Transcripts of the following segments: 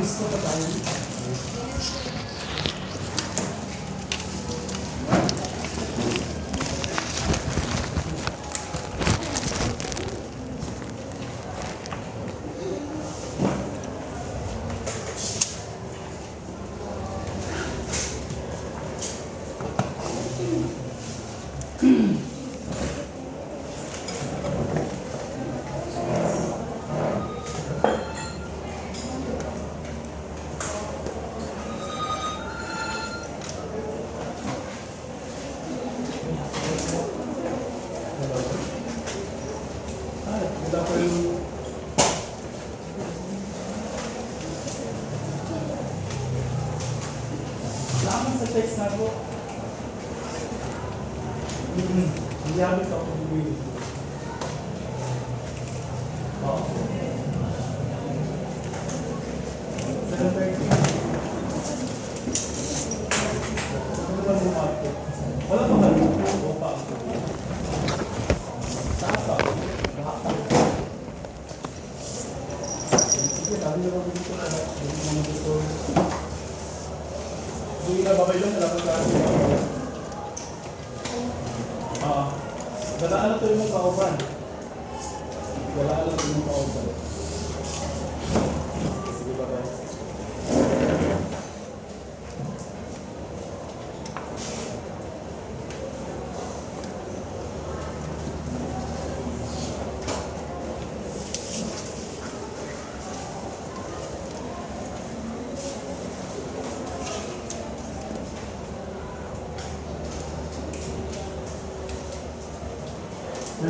Gusto pa tayo. Laman sa text na po. Hindi habit ako bibili. Oo. 7:30. Ano ba yung market? Wala pa ba? O pa. Saan pa? Sige, dami na ba dito na? Hindi mo gusto. Hindi na babay lang, alam mo ka. Galaan na ito yung kauban. Galaan na ito yung kauban. Sige ba guys?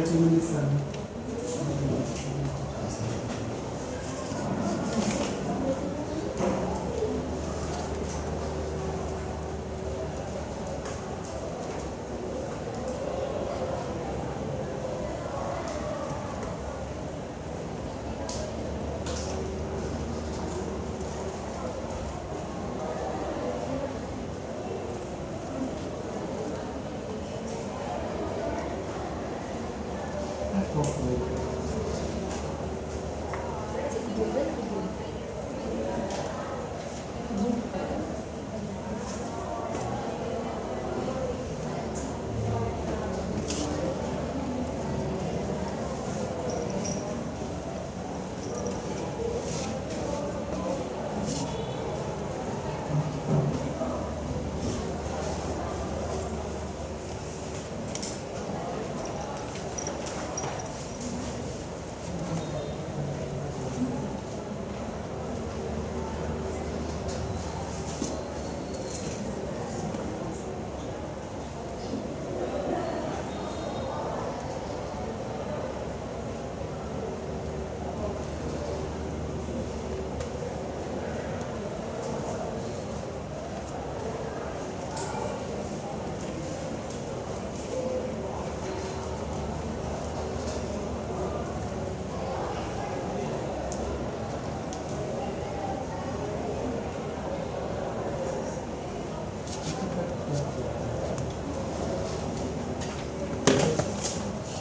Minutes lang.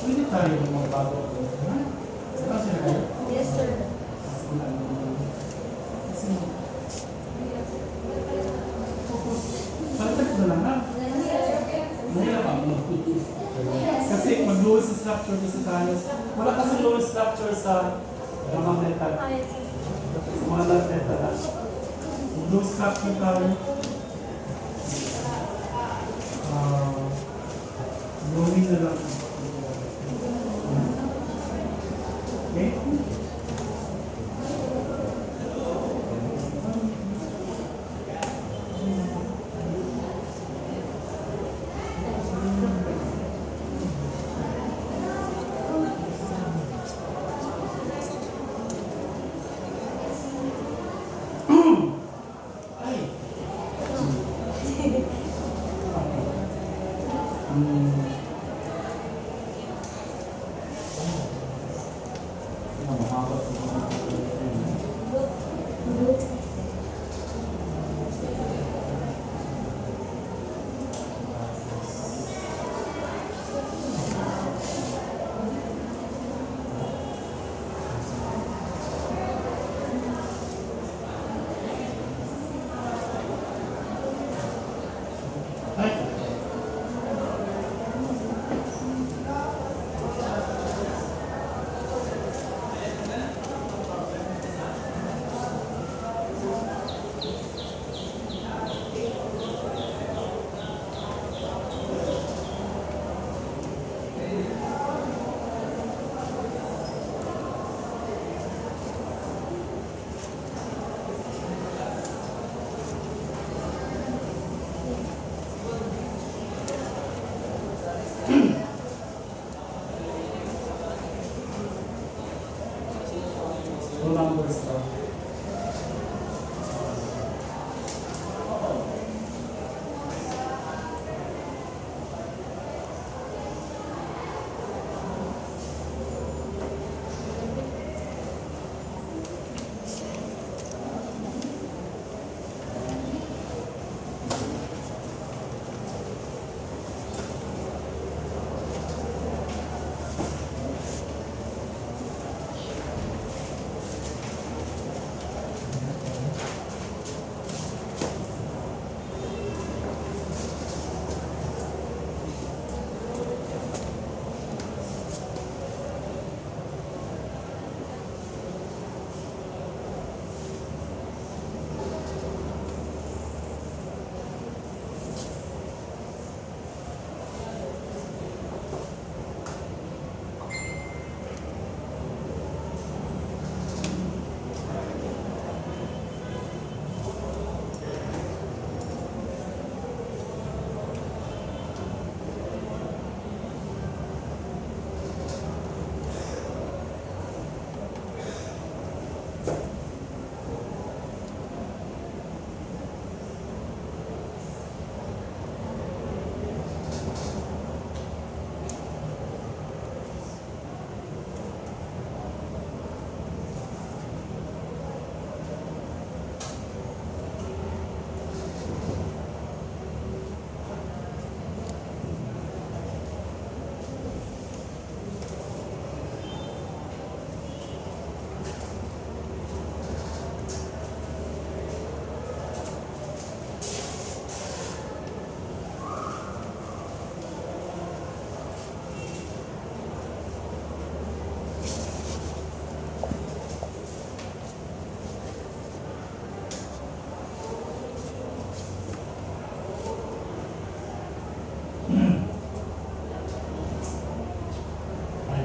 Pwede tayo mga bago. Kasi na kayo? Yes, sir. Palitan ko na lang ha. Mahirap ako. Kasi mag-lowest structure kasi tayo. Wala kasi lowest structure sa mga metal. Sa mga non-metal ha. Mag-lowest structure tayo. Lowing na lang. Okay? Two numbers lang.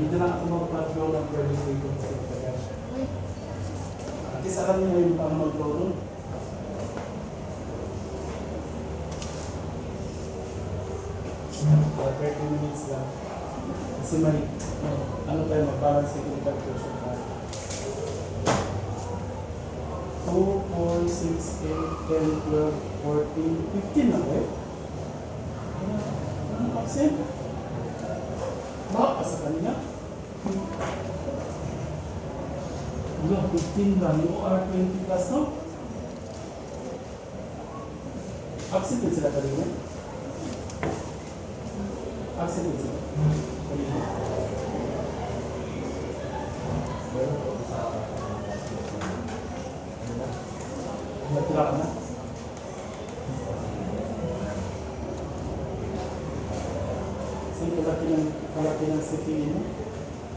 Dito lang ako mag-flow ng pwede ko ito sa itagal. At least alam niyo yung paano mag-flow doon. For 30 minutes lang. Kasi may, ano tayo, mag-balance yung blood pressure tayo. 2, 4, 6, 8, 10, 12, 14, 15 na ba eh? Ano absent? Baka sa kanina? Wala, 15 lang. Yung OR 20 plus, no? Absent din sila kanina? Absent din sila? Kanina? Natira ka na? Kasi kalaki ng CPE mo.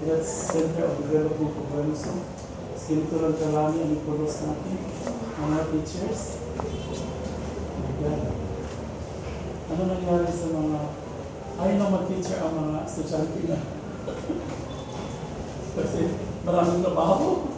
That's Center of Development of Renaissance. Ganito lang karami ang ipulos natin, mga teachers. Ano nangyari sa mga, ayaw na mag-teacher ang mga estudyante na. Kasi maraming trabaho.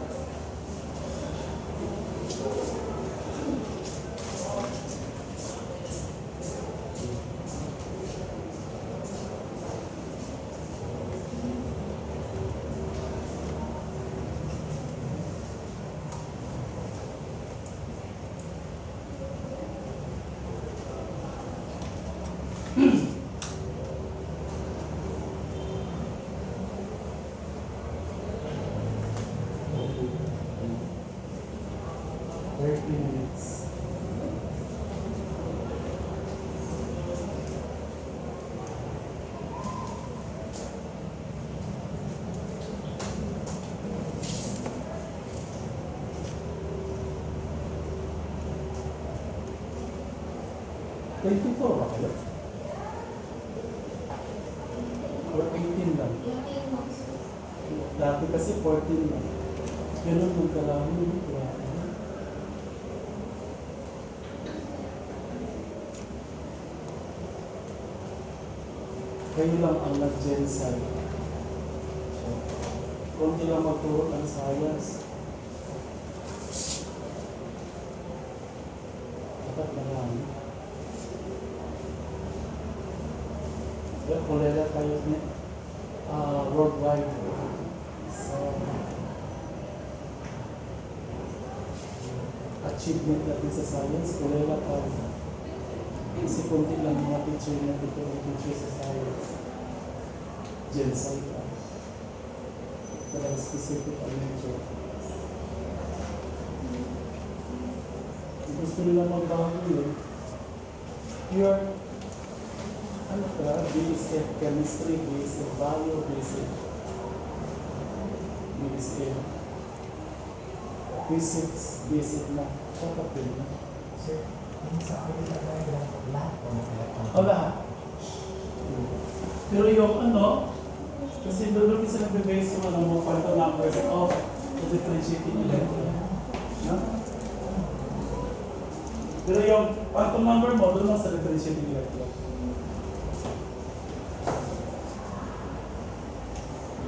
Minutes. $24 ba kayo? Or 18 lang? Dati kasi 14 lang. Ganun yung karami. Kayo lang ang nag-genocide. So, kung lang magturo ng science, dapat marami. Kaya kolera tayo worldwide. So, achievement natin sa science, kulela pa. Kasi kunti lang mga teacher na dito ang teacher sa science. Gen Sci pa. Talagang specific ang nature. Gusto nila magbago yun. Your, ano ka, basic chemistry, basic bio, basic medicine, physics, basic na. Kapapil na. Sir, yung sa akin nila lahat po na O lahat. Pero yung ano, kasi doon sila nagbe-base yung ano mo, quantum numbers of the differentiating electron. No? Pero yung quantum number mo, doon lang sa differentiating electron.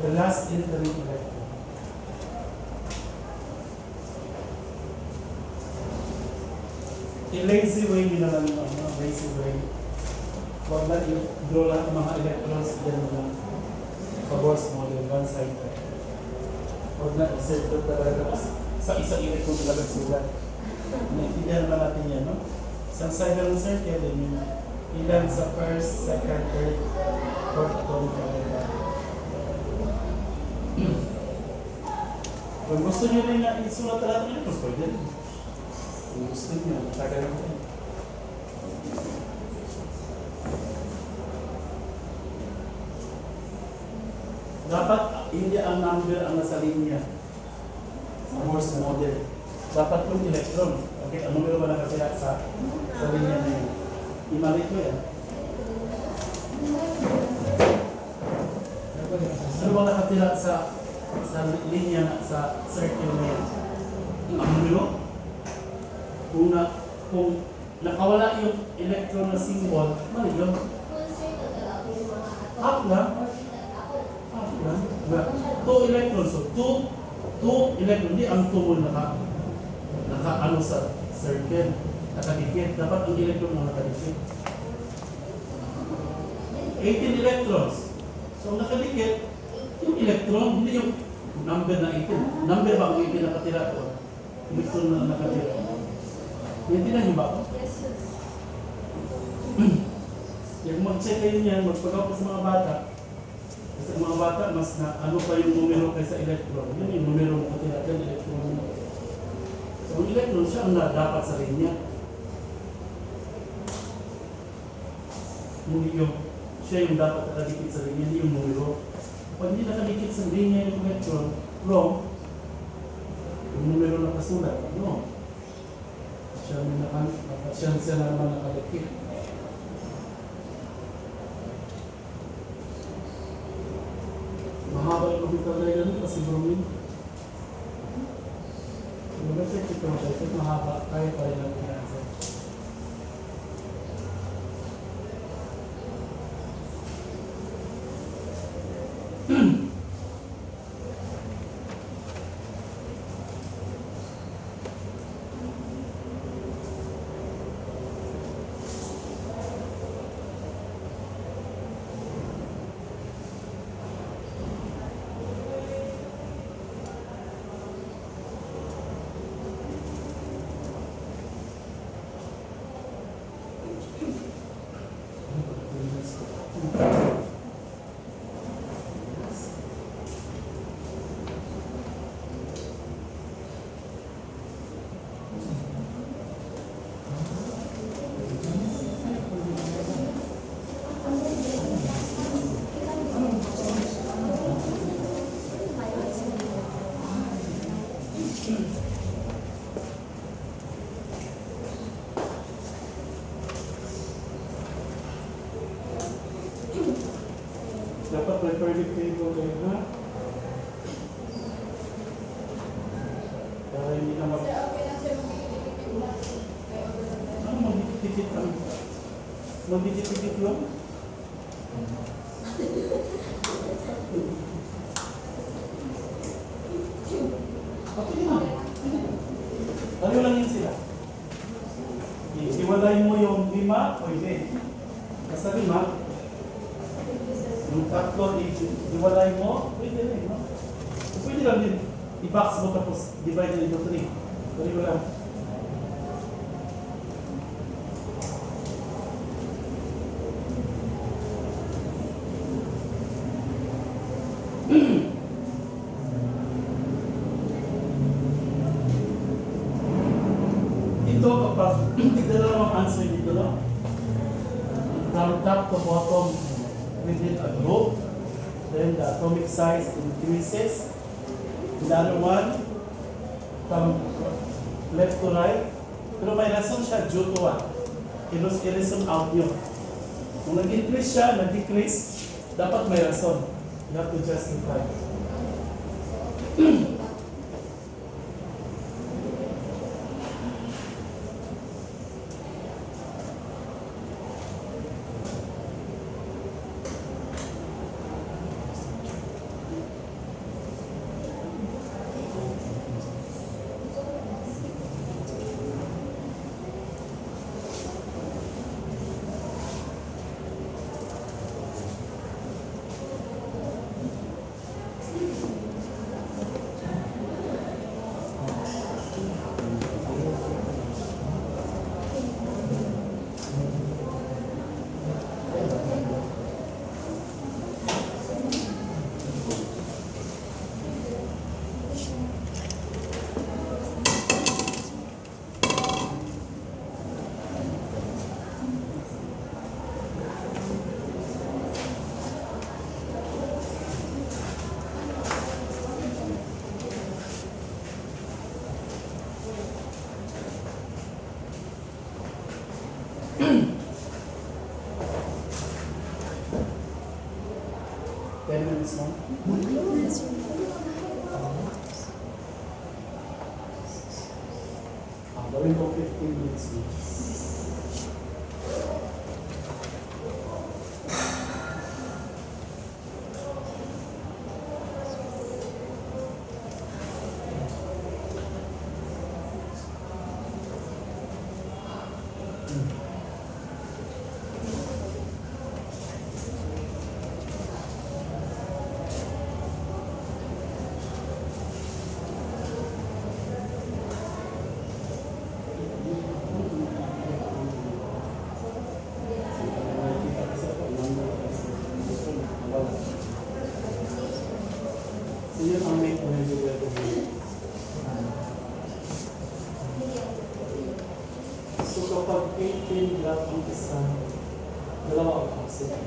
The last entering electron. In lazy way, yun na lang yung ano, lazy way. Huwag na i-draw lang ang mga electrons dyan lang. Pabors model, one side. Huwag na i-circle talaga sa isang electron talaga sila. Naintindihan naman natin yan, no? Isang side ng circle, yung ilan sa first, second, third, fourth atomic number. Kung gusto nyo rin na isulat talaga ng electrons, pwede rin. Kung gusto nyo, tagal rin. Dapat hindi ang number ang nasa linya sa Morse model. Dapat yung electron. Okay, ang numero ba nakatira sa linya na yun? Imalik mo yan. Ano ba nakatira sa linya na sa circle na yan? Ang numero? Kung nakawala yung electron na symbol, mali yun. Half lang. Two electrons, so two electrons, hindi ang 2 mo naka ano sa circle, nakadikit. Dapat ang electron na nakadikit. 18 electrons. So nakadikit, yung electron, hindi yung number na 18. Number ba ang 18 nakatira ko? Electron na nakatira. Naintindihan niyo ba ako? Yung mag-check kayo niyan, magpagawa sa mga bata. Kasi mga bata, mas na ano pa yung numero kaysa electron. Yun yung numero mo katira dyan, electron mo. So ang electron, siya ang dapat sa linya. Hindi yung, siya yung dapat nakadikit sa linya, hindi yung numero. Pag hindi nakadikit sa linya yung electron, wrong. Yung numero nakasulat, no. Siya naman nakadikit. Mahaba yung computer na yun kasi bromine. Mag-check ito ito mahaba, kaya pa rin ang pinasa. Dapat may perfect table kayo, ha? Para hindi na ano magdikit-dikit lang? Magdikit-dikit lang? Okay na. Ano lang yun sila? Iwalay mo yung 5, pwede. Basta 5, yung 3, iwalay mo, pwede rin, no? Pwede lang din, i-box mo tapos divide into 3. Pwede ko lang. dito, kapag tignan na ang answer dito, no? From top to bottom within a group, then the atomic size increases. The other one, from left to right. Pero may rason siya due to what? I-reason out yun. Kung nag-increase siya, nag-decrease, dapat may rason. You have to justify. Ten minutes more. Gawin ko 15 minutes more. So yun ang make mo yung video ko. So kapag 18 graph ang isa, dalawa ang opposite.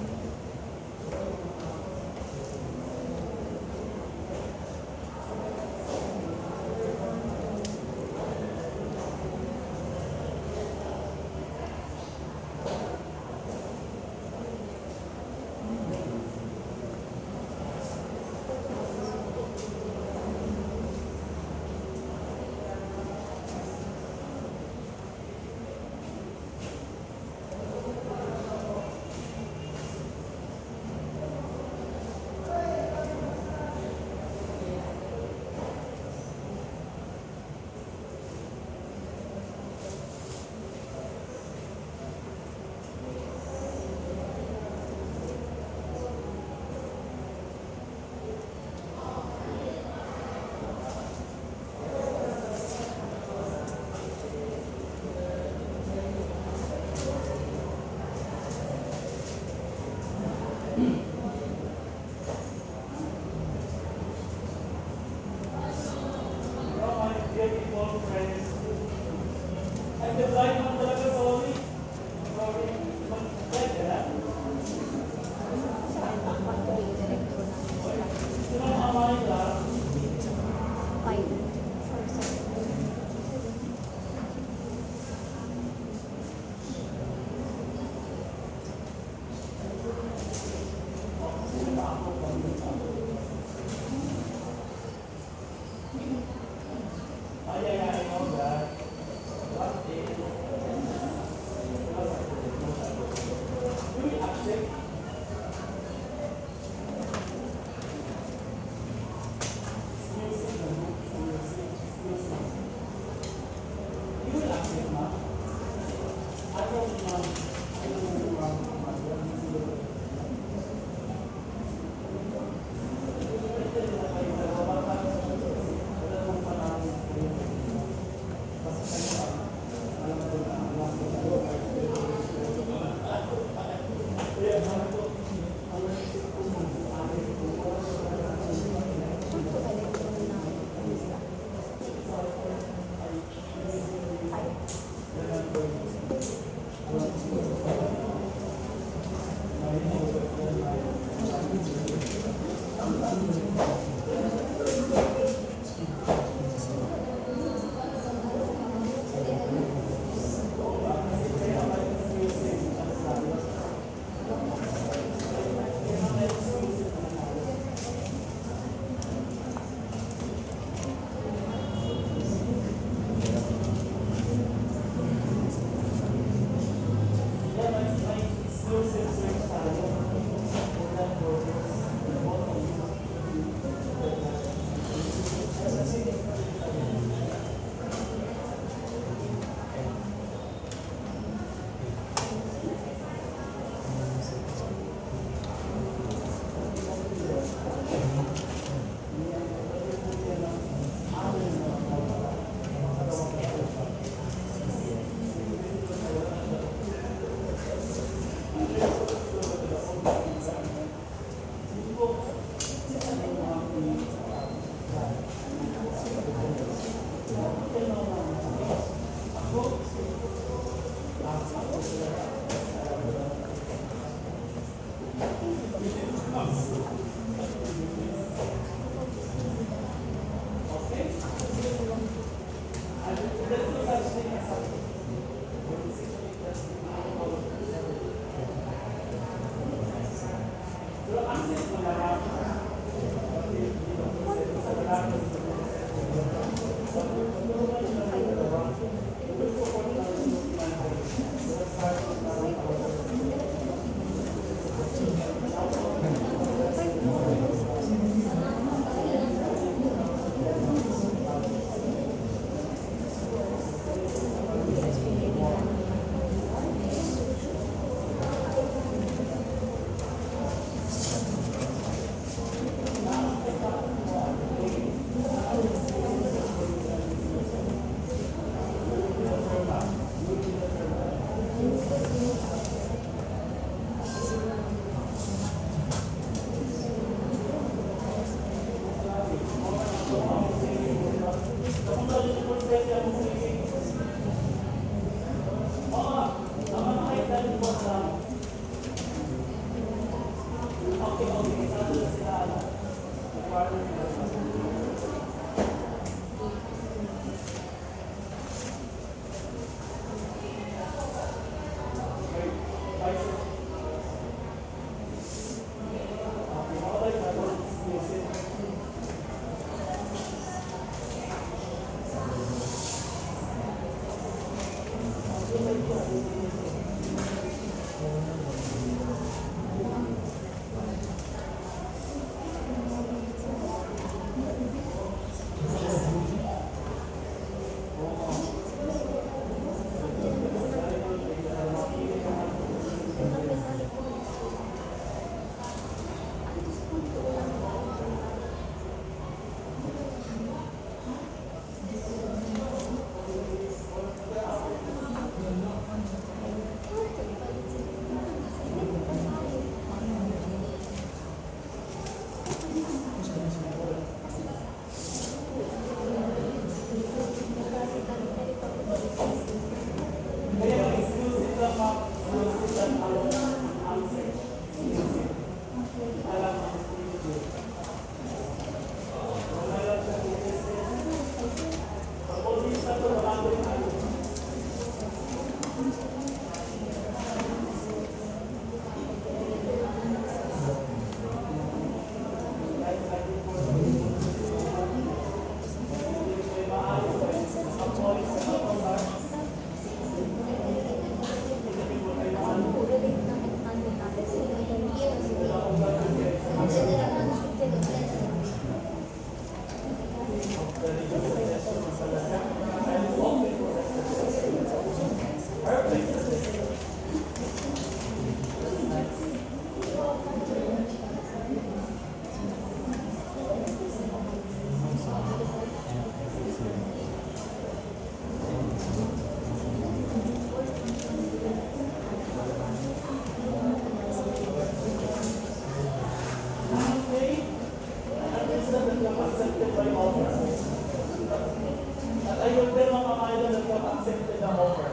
have accepted the offer?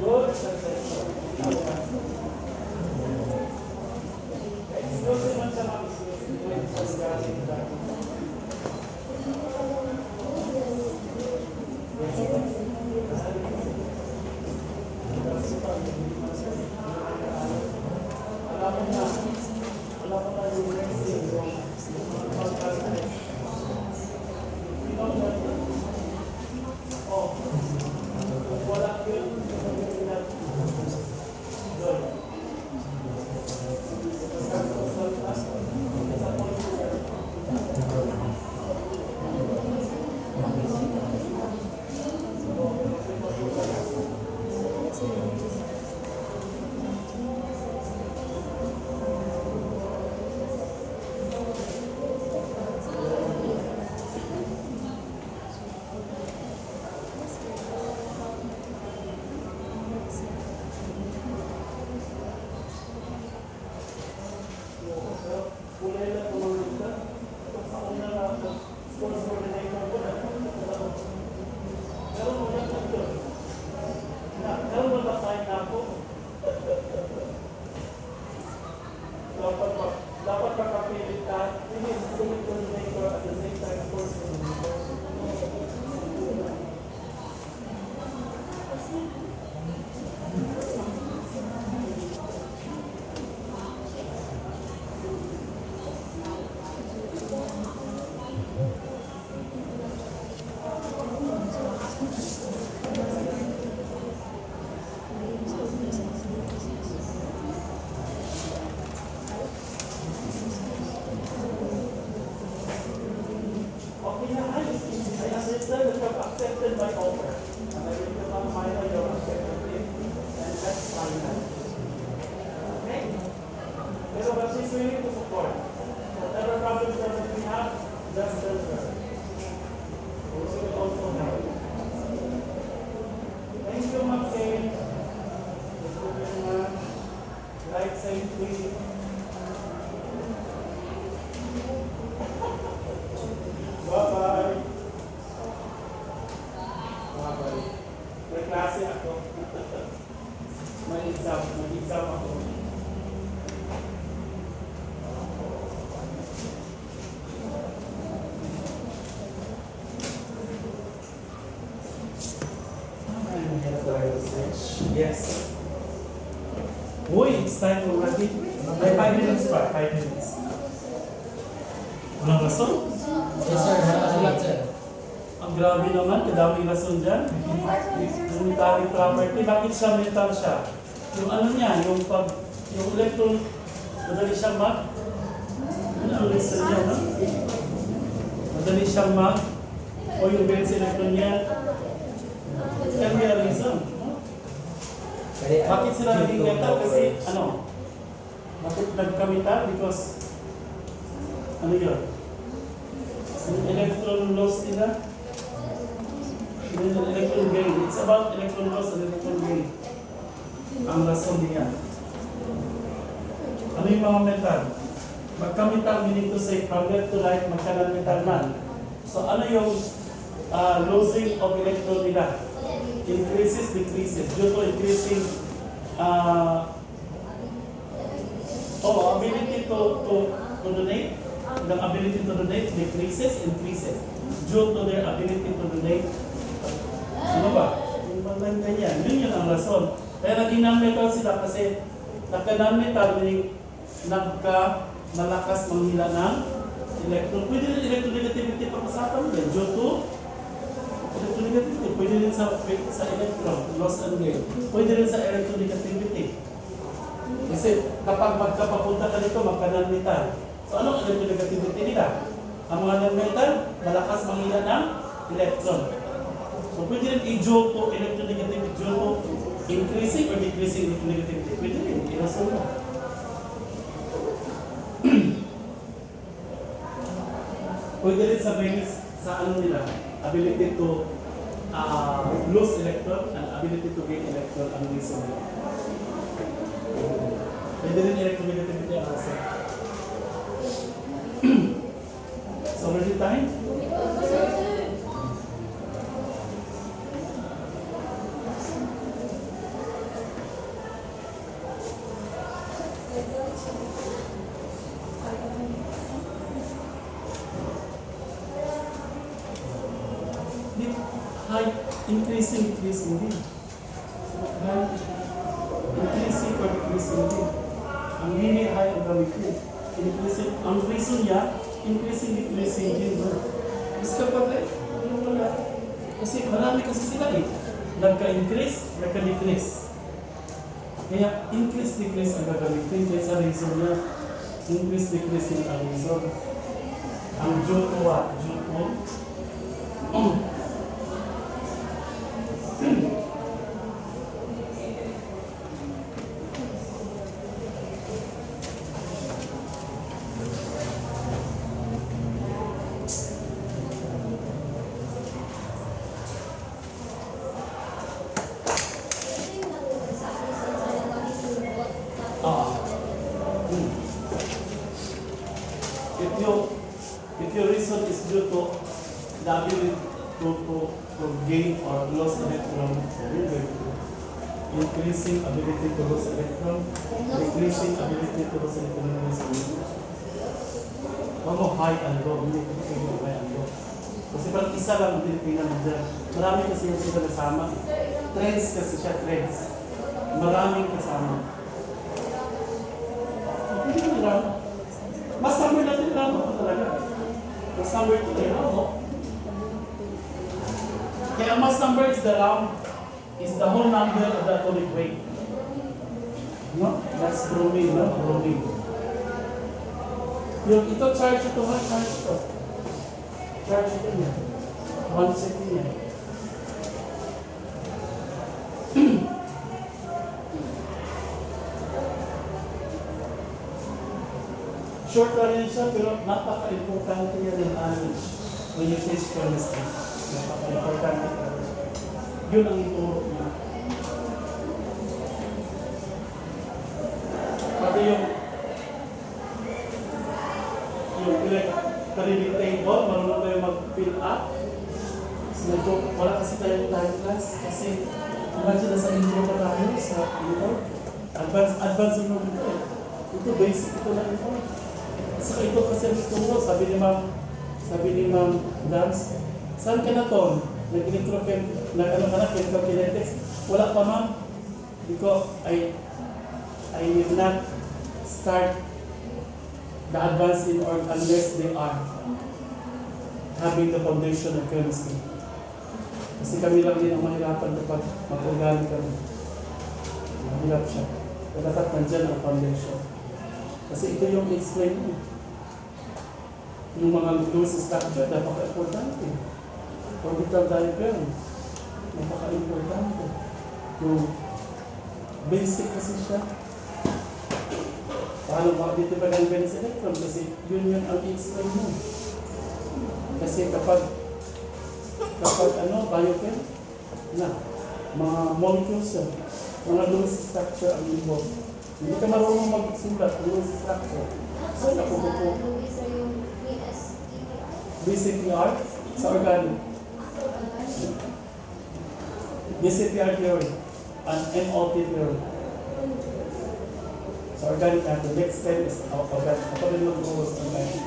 Good. Exclusive man siya, ma'am. Exclusive. Dapat makapilit ka, hindi student coordinator at the same time course coordinator. Accepted by offer. And I will become final your accepted and that's final. Okay? Pero but she's willing to support. Whatever problems that we have, just tell her. She will also help. Thank you, Ma'am Kay. Thank you very much. Right side, please. Bye-bye. May klase ako. May exam ako. Yes. Uy, it's time already. May 5 minutes pa, 5 minutes. Walang rason? Yes, sir. Salamat, sir. Ang grabe naman, kadaming rason dyan. Unitary property, bakit siya metal siya? Yung ano niya, yung electron, madali siyang ano ang reason niya, no? Madali siyang o yung valence electron niya, can be a reason. No? Bakit sila naging metal? Kasi, bakit nagkamital? Because, yun? Yung electron loss nila, yung electron gain. It's about electron loss and electron gain. Ang rason niya. Ano yung mga metal? Magka-metal meaning to say from left to right, magka-non-metal man. So ano yung losing of electron nila? Increases, decreases. Due to increasing ability to donate. The ability to donate decreases, increases. Due to their ability to donate. Ano ba? Yung mga ganyan. Yun ang rason. Kaya naging non-metal sila kasi nagka-non-metal meaning nagka-malakas manghila ng electron. Pwede rin electronegativity pag-usapan din. Due to electronegativity. Pwede rin sa electron, loss and gain. Pwede rin sa electronegativity. Kasi kapag magkapapunta ka dito, magka-non-metal. So ano ang electronegativity nila? Ang mga non-metal, malakas manghila ng electron. So pwede rin i-due to electronegativity, due to increasing or decreasing electronegativity. Pwede rin, irason mo. Pwede rin sabihin sa nila, ability to lose electron and ability to gain electron ang reason nila. Pwede rin electronegativity ang reason. So Energy time? High, increasing din. High, increasing or decreasing din. Ang mini high ang gamitin. Increasing, ang reason niya, decreasing din. Mas kapag yung wala, kasi marami kasi sila eh. Nagka-increase, nagka-decrease. Kaya increase, decrease ang gagamitin. Kaya sa reason niya, increase, decrease yung ang reason. Ang due to what? Due to if your reason is due to the ability to gain or lose electron, so we're going to increasing ability to lose electron, decreasing ability to lose electron. Ano high and low, hindi ko kayo high and low. Kasi parang isa lang ang Pilipinas dyan. Marami kasi yung sila kasama. Trends kasi siya, trends. Maraming kasama. Hindi mo nila. Mas number natin lang ako talaga. Mas number ito tayo ako. Kaya ang mass number is the round, is the whole number of the atomic weight. No? That's bromine, no? Bromine. Yung ito, charge ito, ha? Charge ito. Charge ito niya. 1 second niya. Short na rin siya, pero napaka-importante niya ng knowledge when you teach chemistry. Napaka-importante ka rin. Yun ang ituro niya. Pati yung periodic table, marunong tayo mag-fill up. So, wala kasi tayong time class. Kasi, imagine na sa intro pa tayo, sa intro. Advance yung ito. Ito, basic ito lang ito. So ito kasi ang ituro, sabi ni Ma'am Dance, saan ka na to? Nag-electrochem, nag-ano ka na, chemical kinetics? Wala pa ma'am. Because I will not start the advance in org unless they are having the foundation of chemistry. Kasi kami lang din ang mahirapan kapag mag-organic kami. Mahirap siya. Kaya dapat nandyan ang foundation. Kasi ito yung explain mo. Yung mga loose structure, napaka-importante. Orbital diagram, napaka-importante. Yung basic kasi siya. Paano mo dito ba ng Venus electron? Kasi yun ang explain mo. Kasi kapag biochem, mga molecules yan, mga loose structure ang involved. Hindi ka marunong magsulat, loose structure. So, nakukupo. BCPR sa organic. BCPR theory and MOT theory. Sa organic natin, next step is organic. Ako rin mag-uwas ng organic.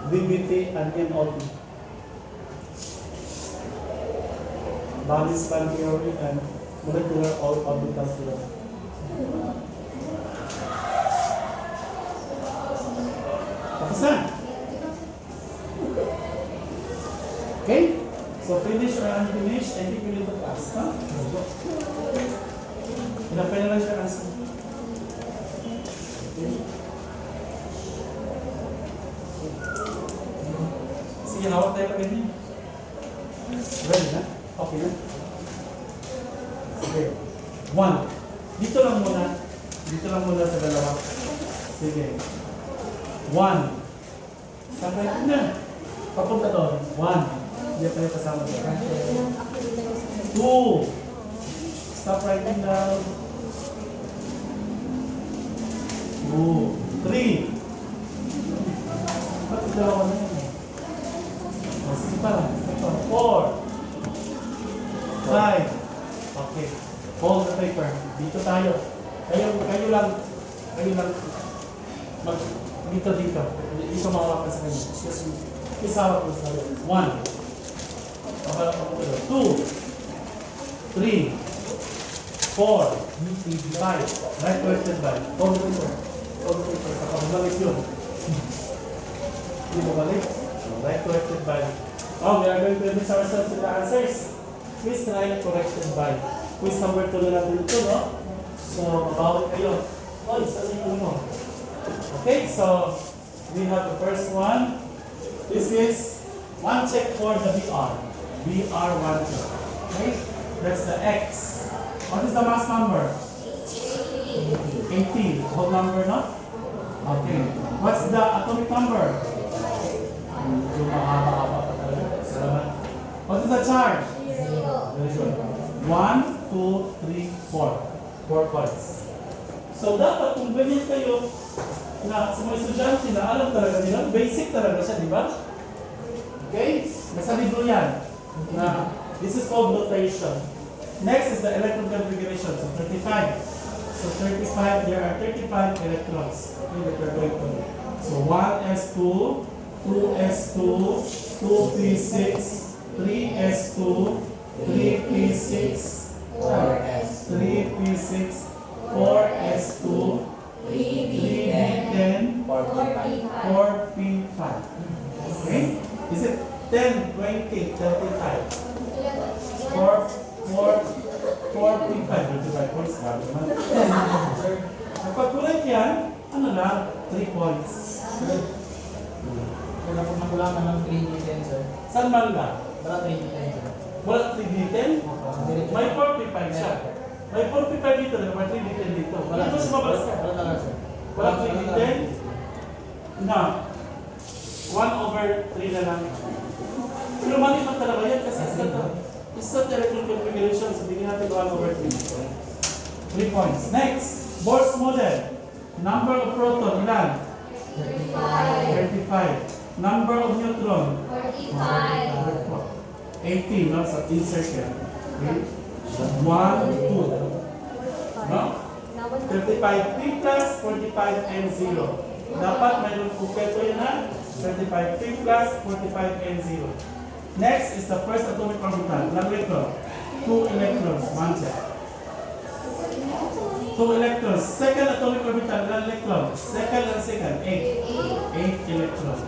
BBT and MOT. Balance band theory and molecular orbital theory. Tapos na. Okay? So finish or unfinished, I think we need to pass. Huh? Hinapay na lang siya answer. Okay. Sige, hawak tayo pa ganyan. Ready na? Okay na? Sige. 1. Dito lang muna. Dito lang muna sa dalawa. Sige. 1. Sabay ko na. Papunta doon. 1. Hindi pa yung kasama doon. 2. Stop writing down. 2. 3. Ba't dalawa na yun. O, sige pa lang. Ito, 4, 5. Okay. Hold the paper. Dito tayo. Kayo lang. Dito. Dito mawawakan sa kanya. Just isawak mo sa kanya. 1. 2, 3, 4, 5. Right twisted by. Hold the paper. Kapag balik yun. Hindi mo balik. Right twisted by. Oh, we are going to introduce ourselves to the answers. Please try corrected by. Quiz number 2 na natin ito, no? So, mabawit kayo. Oh, isa sa inyo mo. Okay, so we have the first one. This is one check for the BR. BR one check. Okay, that's the X. What is the mass number? 18. Whole number, no? Okay. What's the atomic number? Medyo mahaba-haba pa talaga. Salamat. What is the charge? 0. Very good. 1, 2, 3, 4. 4 points. So dapat kung ganyan kayo na sa mga estudyante na alam talaga nila, basic talaga siya, di ba? Okay? Nasa libro yan. Na this is called notation. Next is the electron configuration. So 35. So 35, there are 35 electrons. Okay, that we're going to do. So 1s2, 2s2, 2p6, 3s2, 3p6, 3p6, 4s2, 3p10, 4p5. Okay? Is it 10, 20, 35? 4p5. 35 points. Grabe naman. Kapag correct yan, ano lang? 3 points. Kaya po makulangan ng 3D10, sir. Saan man lang? Para 3D10, sir. Wala 3d10? May 4p5 siya. May 4p5 dito, may 3d10 dito. Wala ito sa mabas ka. Wala lang, sir. Wala 3d10? Na. 1/3 na lang. Pero mali pa talaga yan kasi isa electron configuration. So, bigyan natin 1/3. 3 points. Next, Bohr's model. Number of proton, ilan? 35. Number of neutron? 18, no? So, insert yan. Okay? 1, 2. No? 35 P plus, 45 N 0. Dapat mayroon kumpleto yun ha? 35 P plus, 45 N 0. Next is the first atomic orbital. Ilang electron? 2 electrons. One check. 2 electrons. Second atomic orbital. Ilang electron? Second and second. 8 electrons.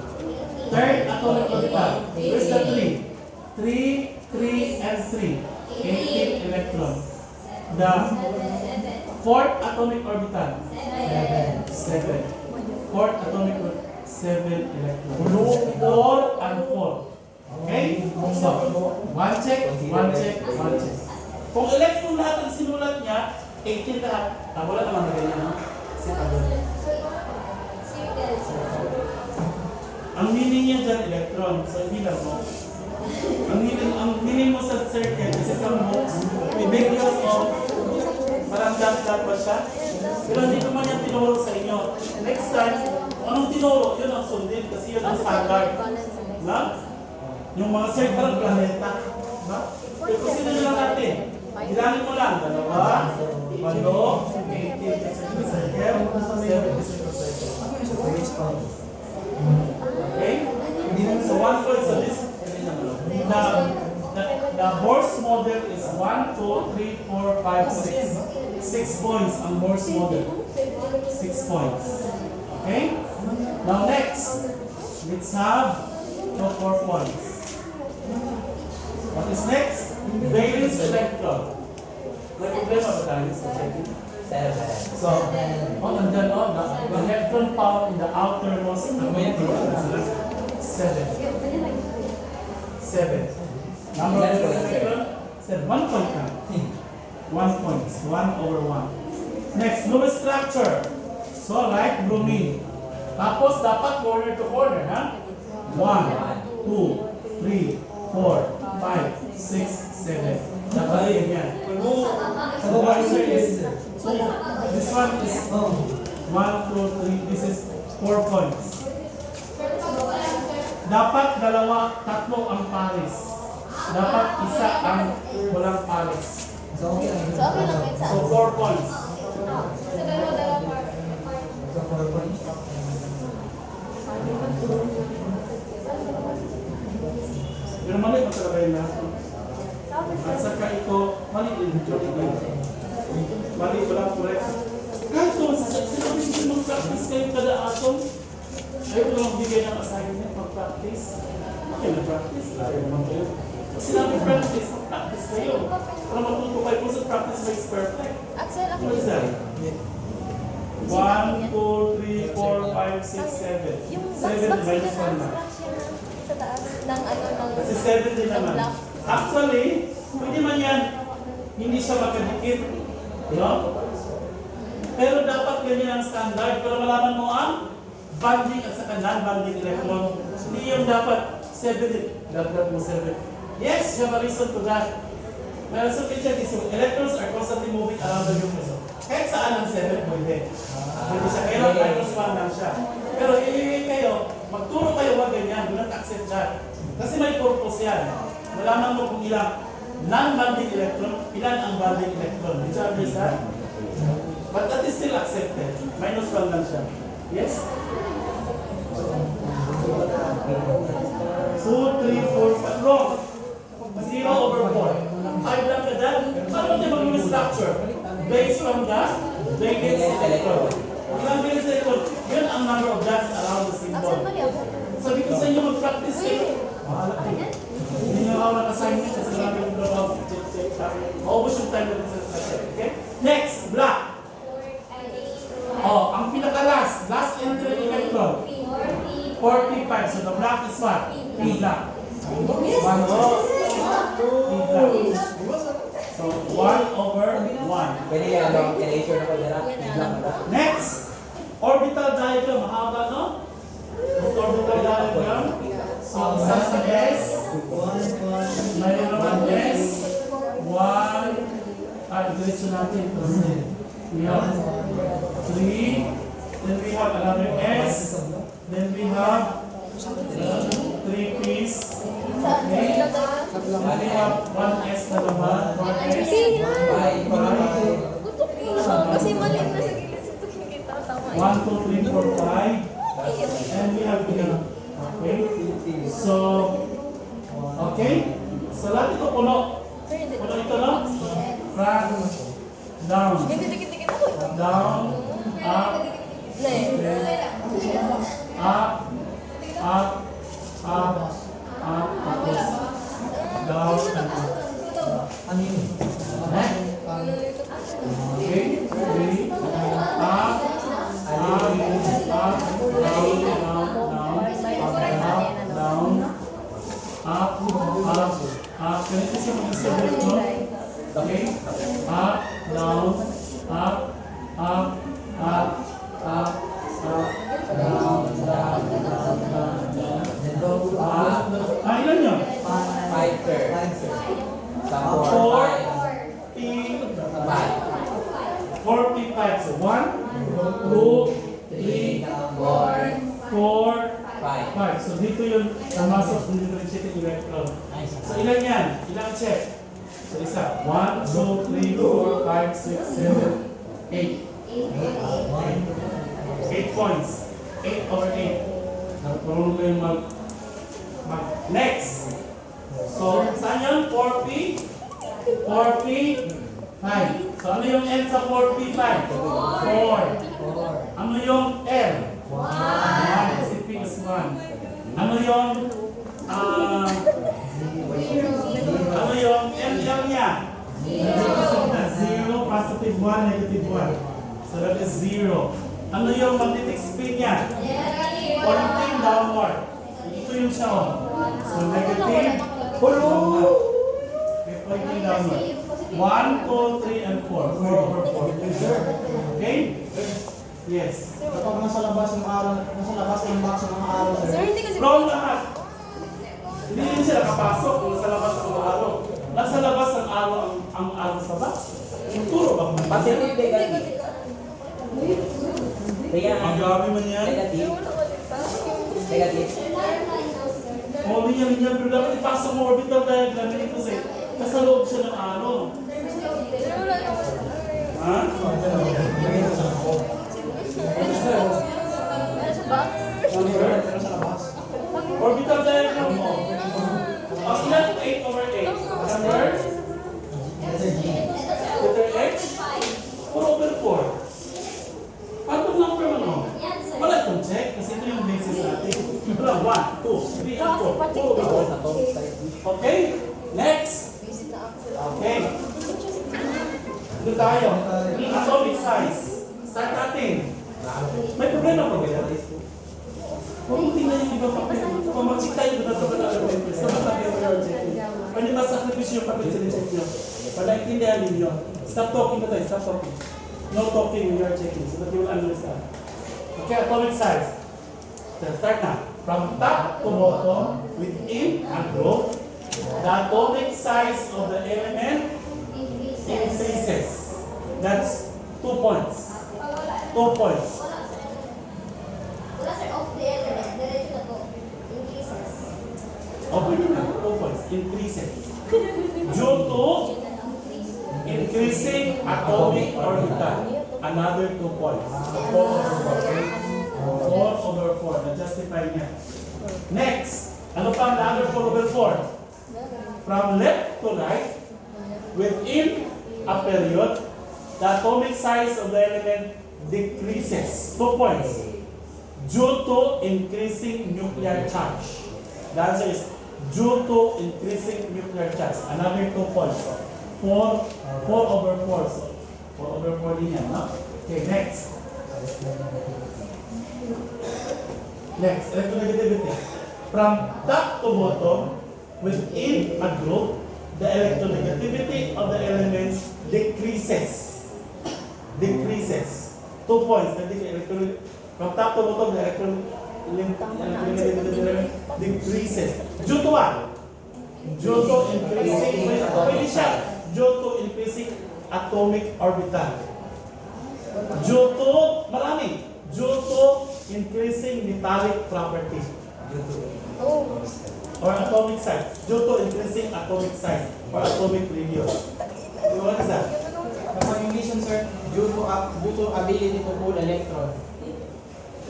Third atomic orbital. Where's the 3? 3 and 3. 18 electrons. The fourth atomic orbital. 7. Fourth atomic orbital. 7 electrons. 4 and 4. Okay? So, one check. Kung electron lahat ang sinulat niya, 18 lahat. Wala naman na ganyan, no? Ang meaning niya dyan, electron. So, hindi lang mo. Ang meaning mo sa circuit, kasi sa books, may videos of parang dot-dot pa siya. Pero hindi naman yan tinuro sa inyo. Next time, kung anong tinuro, yun ang sundin kasi yun ang standard. Na? Yung mga circle, parang planeta. Na? Pero kung sino nyo lang natin, ilangin mo lang, 2, 8, 18 circle, 7 okay? So 1 point, so this the Bohr's model is 1, 2, 3, 4, 5, 6. 6 points ang Bohr's model. 6 points. Okay? Now next, let's have 4 points. What is next? Valence electron. May problema ba tayo sa checking? 7. So, nandyan the electron found in the outermost atomic orbital. 7. Number of electron? 7. 1 point na. 1 point. 1/1. Next, Lewis structure. So, like bromine. Tapos, dapat corner to corner, ha? 1, 2, 3, 4, 5, 6, 7. Dapat yan. So, this one is 1, 2, 3. This is 4 points. Dapat tatlo ang pares. Dapat isa ang walang pares. So, okay lang. So, okay lang yun sa So 4 points. Sa dalawa part. So, 4 points. Pero mali pa talaga yung lahat. At saka ito, mali din ito. Mali, walang correct. Kahit ito, sinabi ko mag-practice kayo kada atom. Ayaw ko lang bigay ng assignment, mag-practice. Okay, mag-practice. Lalo naman kayo. Pag sinabi practice, mag-practice kayo. Para matuto kayo kung sa practice makes perfect. Axel, ako. What is that? 1, 2, 3, 4, 5, 6, 7. Yung 7 box minus 1 yan, na. sa taas ng ano ng Kasi 7 din naman. block. Actually, pwede man yan, hindi siya makadikit. No? Pero dapat ganyan ang standard para malaman mo ang bonding at saka non-bonding electron. Hindi yung dapat 7 din. Dapat mo 7. Yes, you have a reason to that. May reason to check is electrons are constantly moving around the nucleus. Kahit saan ang 7 pwede. Pwede siya. Kaya minus 1 lang siya. Pero kayo, magturo kayo wag ganyan. Do not accept that. Kasi may purpose yan. Malaman mo kung ilang non-bonding electron, ilan ang bonding electron. Did you understand? But that is still accepted. Minus 1 lang siya. Yes? 2, 3, 4, 5. Wrong. 0 over 4. 5 lang ka dyan. Paano tayo mag-use structure? Based from the valence electron. Ilang valence electron? Yun ang number of dots around the symbol. Axel, mali ako. Sabi ko sa inyo, mag-practice kayo. Mahala kayo. Hindi nyo ako nag-assignment kasi marami yung blowout. Check. Maubos yung time natin sa structure. Okay? Next, black. Oh, ang pinaka-last. Last entry electron. 45. So the black is what? P black. 1 P black. So 1 over 1. Pwede yan, no? Erasure na ko nila. Biglang na. Next, orbital diagram. Mahaba, no? Orbital diagram. So isa sa S. Mayroon naman S. 1. Diretso natin. We have 3. Then we have another S. Then we have 3 P's. Okay. Then we have 1S na naman. 1S. Bye. Gusto ko yun. Kasi mali na sa gilid. Ito kinikita. Tama. 1, 2, 3, 4, 5. And we have 3. Okay. So, okay. So lahat ito puno. Puno ito, no? Front, down, Dikit-dikit ako. down, up, up, up, up, up, tapos down, and up. Ano yun? Okay, ready? Up, down, down, up. Ganito siya mag-isabit, no? Okay? Up, down, up, up, up, up, down, down, down, down. Ilan yun? 5, sir. Sa 4, 4, 5. 45. So 1, 2, 3, 4, 5. So dito yung namasok ng differentiating electron. So ilan yan? Ilang check? So isa. 1, 2, 3, 4, 5, 6, 7, 8. 8 points. 8 over 8. Nagkaroon kayo next. So saan yan? 4P? 4P? 5. So ano yung N sa 4P5? 4. Ano yung L? 1. Si P is 1. Ano yung ano yung ML niya? 0, positive 1, negative 1. So that is 0. Ano yung magnetic spin niya? Pointing downward. Ito yung siya. So negative. Downward. Okay, pointing downward. 1, 2, 3, and 4. 4 over 4. Okay? Yes. Kapag nasa labas ng araw, nasa labas ng box ng mga araw, Sir, sir. hindi kasi... Wrong lahat. Hindi din siya nakapasok kung nasa labas ang araw. Nasa labas ang araw ang araw sa box. Turo ba kung Positive, negative. Kaya, ang grabe man yan. negative. Negative. O, linya-linya, pero dapat ipasok mo orbital diagram dito kasi nasa loob siya ng ano. Pero wala naman. Ha? Ano siya? Ano sa box? Number? Pero sa labas. Orbital diagram mo. Ilan 8 over 8? Number? Letter H? 4 over 4. Paano number mo no? Wala itong check kasi ito yung basis natin. Wala, 1, 2, 3, 4, 4 over 4. Okay? Next. Okay. Ito tayo. Atomic size. Start natin. May problema pa ba yan? Huwag mo tingnan yung ibang papel. Kung mag-check tayo doon ito ba na other papers, dapat sabi mo yung check. Pwede ba sakripisyo yung papel sa check nyo? Para intindihan ninyo. Stop talking na tayo. Stop talking. No talking when you are checking so that you will understand. Okay, atomic size. So start na. From top to bottom, within a group, the atomic size of the element increases. That's 2 points. 2 points. Wala sir, of the element, diretso na po. Increases. Okay na, 2 points. Increases. Due to increasing atomic orbital. Another 2 points. 4 over 4. 4 over 4. Na-justify niya. Next. Ano pa ang other 4 over 4? From left to right, within a period, the atomic size of the element decreases. 2 points. Due to increasing nuclear charge. The answer is due to increasing nuclear charge. Another 2 points. 4 over 4. So, 4 over 4 din yan, no? Okay, next. Next, electronegativity. From top to bottom, within a group, the electronegativity of the elements decreases. Decreases. 2 points. From top to bottom, the electronegativity decreases. Due to what? Due to increasing, pwede siya. Due to increasing atomic orbital. Due to, marami. Due to increasing metallic property. Oh. Or atomic size. Due to increasing atomic size. Or atomic radius. What is that? Kapag English yun, sir, due to ability to pull electron.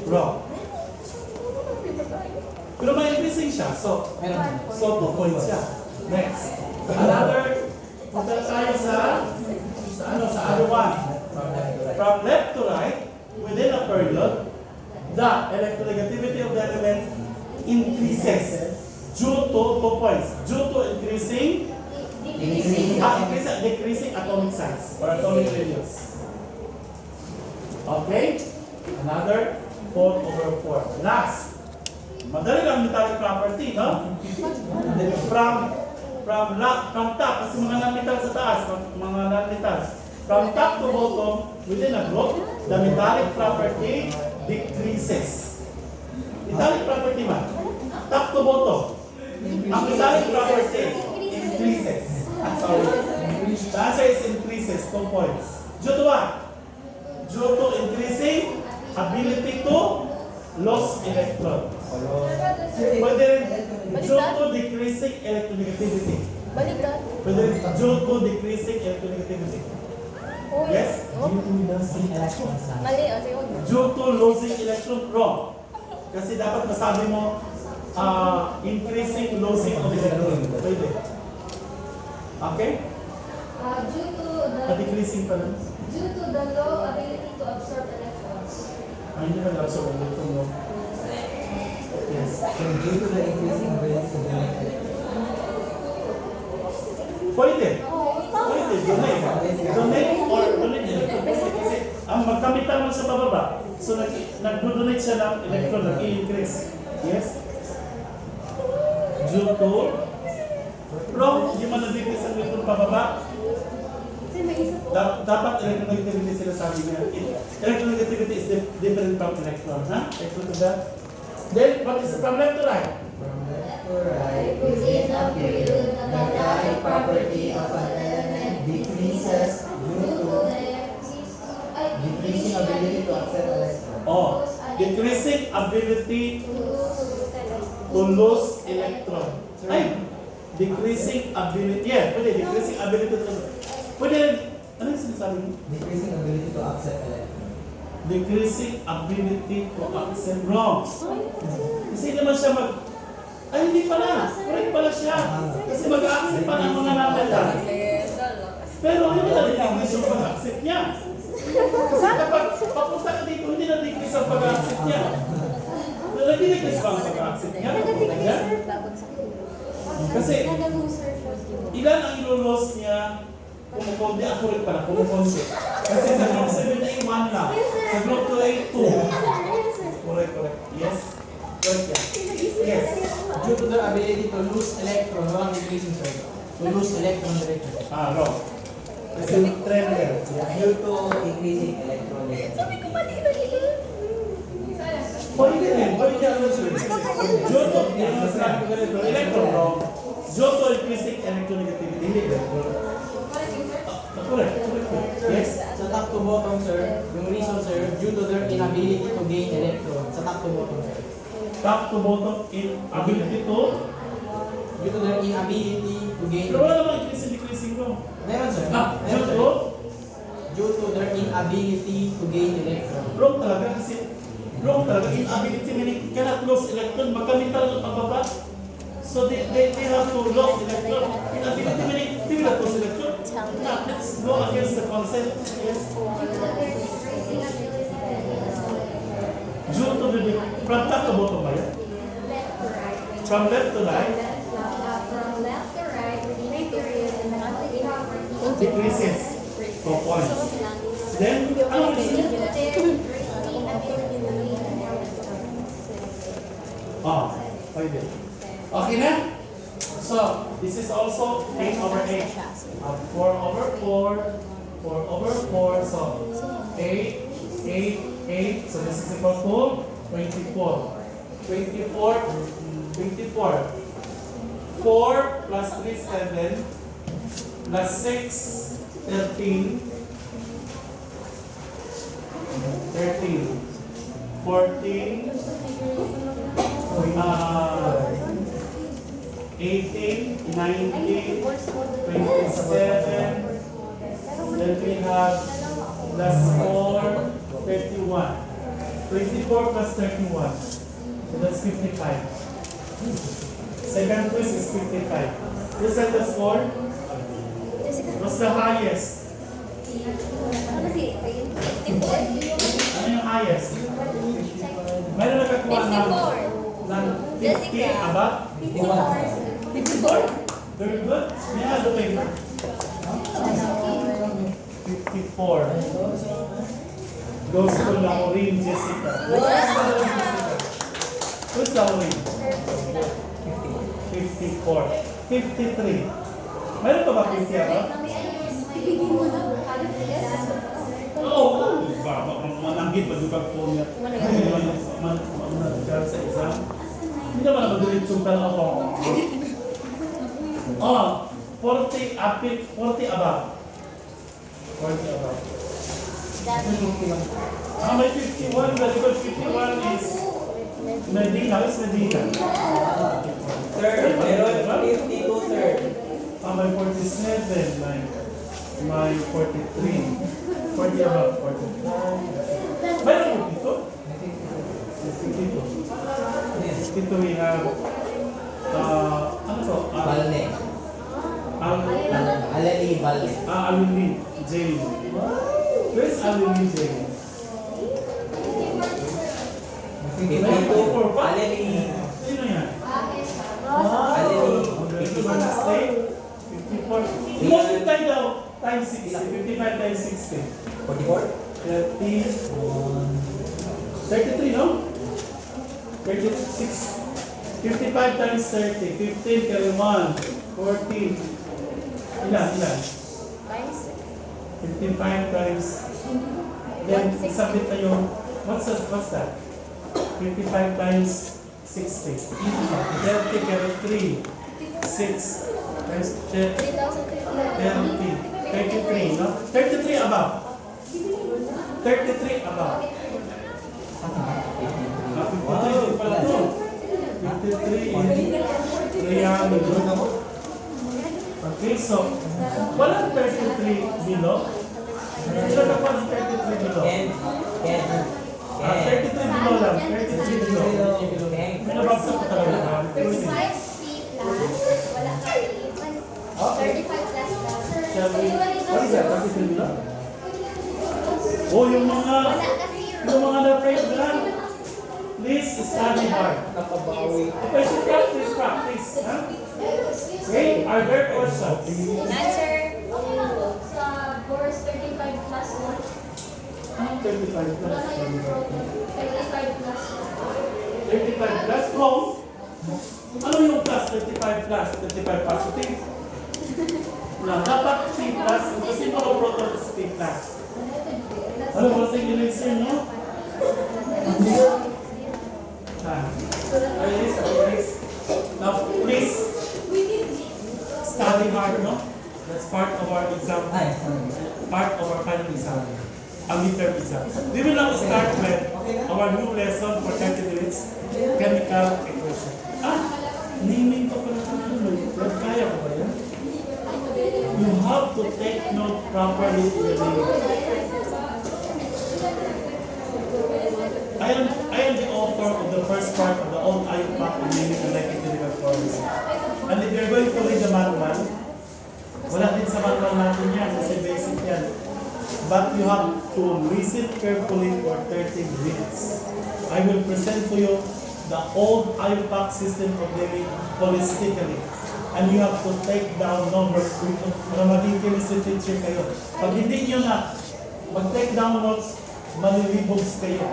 Wrong. Pero may increasing siya. So, Meron. 2 points siya. Next. Another, punta tayo sa other one. From left to right, within a period, the electronegativity of the element increases due to 2 points. Due to decreasing atomic size or atomic radius. Okay? Another 4 over 4. Last. Madali lang metallic property, no? From top, kasi mga non-metal sa taas, mga non-metal. From top to bottom, within a group, the metallic property decreases. Metallic property man. Top to bottom. Ang metallic property increases. Sorry. The answer is increases, 2 points. Due to what? Due to increasing ability to lose electron. Pwede rin, due to decreasing electronegativity. Baliktad. Pwede rin, due to decreasing electronegativity. Oh, Yes? Oh. Due to losing electrons. Mali, o sige. Due to losing electron, wrong. Kasi dapat masabi mo, increasing losing of electron. Pwede. Okay? Due to Decreasing pa lang. the low ability to absorb electrons. Ay, hindi nag-absorb ang electron mo. Yes. So due to the increasing ability of the electrons. Pwede. Pwede. Donate. Donate or donate electron. Kasi ang magkamitan mo sa bababa, so nag-donate siya ng electron, nag-i-increase. Yes? Due to wrong, hindi man nag-decrease ang electron pababa. Dapat electronegativity sila sabi niya. Electronegativity is different from electron. Ha? Electron to that. Then, what is from left to right? From left to right, Within a period, the metallic property of an element decreases due to decreasing ability to accept electrons. Oh, decreasing ability to lose electron. Ay, decreasing ability. Yeah, pwede, decreasing ability to pwede, ano yung sinasabi mo? Decreasing ability to accept electron. Decreasing ability to accept. Wrong. Kasi naman siya ay, hindi pala. Correct pala siya. Kasi mag-accept pa ng mga nametal. Pero hindi na decrease yung pag-accept niya. Kasi kapag papunta ka dito, hindi na decrease ang pag-accept niya. Nag-decrease ba ang pag-accept niya? Yan. Kasi ilan ang ilo-loss niya? Kumukonde, ako rin pala, kumukonde. Kasi sa group 7 ay 1 lang. Sa group 2 ay 2. Correct. Yes? Correct yan. Yes. Due to their ability to lose electron, walang decreasing, sir. To lose electron directly. Wrong. Kasi trend yan. Due to increasing electron. Sabi ko mali na ito. Pwede yan ang sir. Due to, electron wrong. Due to increasing electronegativity, hindi electron. Correct. Yes? Sa top to bottom, sir, yung reason, sir, due to their inability to gain electron. Sa top to bottom, sir. Top to bottom in ability to. Due to their inability to gain Pero wala namang decreasing wrong. Meron, sir. Due Meron, sir. to. Due to their inability to gain electron. Wrong talaga kasi inability meaning cannot lose electron, magkamital ang pababa. So they have to lose electron. Inability meaning they will not lose electron. Now let's go against the concept. Yes. Due to the from top to bottom ba yan? From left to right, From left to right, within a period, decreases 2 points. Then, ano reason? Pwede. Okay na? So, this is also 8 over 8. 4 over 4. 4 over 4. So, 8, 8. So, this is equal to 24. 24. 4 plus 3, 7. Plus 6, 13. 14. 18, 19, 27, then we have plus 4, 31. 24 plus 31, so that's 55. Second quiz is 55. Who's at the score? What's the highest? Ano yung highest? Mayroon nakakuha ng 50 above? 54? Very good. May I have the paper? 54. Goes to Lauren Jessica. Who's Lauren? 54. 53. Mayroon pa ba 50 above? Oo. Mananggit ba yung pag-phone niya? Mananggit sa exam? Hindi naman ako diretsong tanong ako. 40 above. 40 above. May 51. Very good. 51 is Medina. Is Medina? Sir, meron 52, sir. May 47. May 43. 40 above. 45. Mayroon po dito? 52 we have ano to? Balne. Alali Balne. Alumni Jane. Where's Alumni Jane? 52. Alali. Sino yan? Alali. Ito ba na stay? 54. Multiply daw times 60. 55 times 60. 44. 33, no? 36. 55 times 30. 15 carry 1. 14. Ilan? 55 times. Then, isabit na yung, what's that? 55 times 60. 30 carry 3. 6 times 30. 33, no? 33 above. 33 above. 53 pala to. 53 Very good. Okay, so, walang 33 below. Sino ka pa 33 below? Ken. 33 below lang, 33 below. May nabagsak ko talaga. 35 C plus, wala ka 35 plus plus. Shall we, what is that, 33 below? Oh, yung mga na-praise lang. Please study hard. Okay, so practice. Huh? Okay, are there questions? Answer. Sa course 35 plus 1. 35 plus. 35 plus 35 plus, wrong. Ano yung plus 35 plus? 35 positive? Na, dapat C plus. Kasi makaproton sa C plus. Ano ba sa English no? Please. Now, please study hard, no? That's part of our exam. Part of our final exam. A midterm exam. We will now start with our new lesson for 30 minutes. Chemical equation. Naming ko pala ito naman. Kaya ko ba yan? You have to take note properly in the name. I am the author of the first part of the old IUPAC in naming electric chemical forms. And if you're going to read the manual, wala din sa manual natin yan kasi basic yan. But you have to listen carefully for 30 minutes. I will present to you the old IUPAC system of naming holistically. And you have to take down numbers para maging chemistry teacher kayo. Pag hindi nyo na mag-take down notes, malilibogs kayo.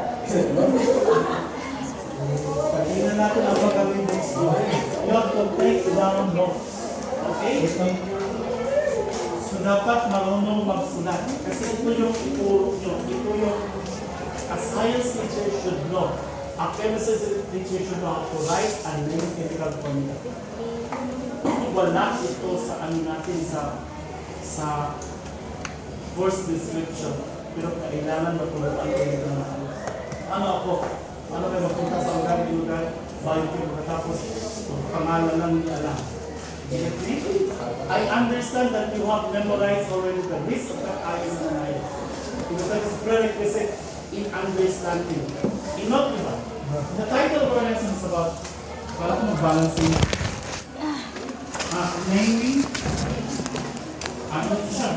Pagkina natin ang pagkalibogs mo. You have to take down notes. Okay? So dapat marunong magsulat. Kasi ito yung ituro nyo. Ito yung a science teacher should know. A chemistry teacher should know how to write and name chemical formula. Wala ito sa ano natin sa course description. Pero kailangan matulad ang kailangan natin. Ano ako? Ano kayo magpunta sa lugar, biochemistry, matapos pangalan lang niya alam. Get me? I understand that you have memorized already the list of that I is and I. Because that is prerequisite in understanding. In not even. The title of our lesson is about balancing. Naming. Ano siya?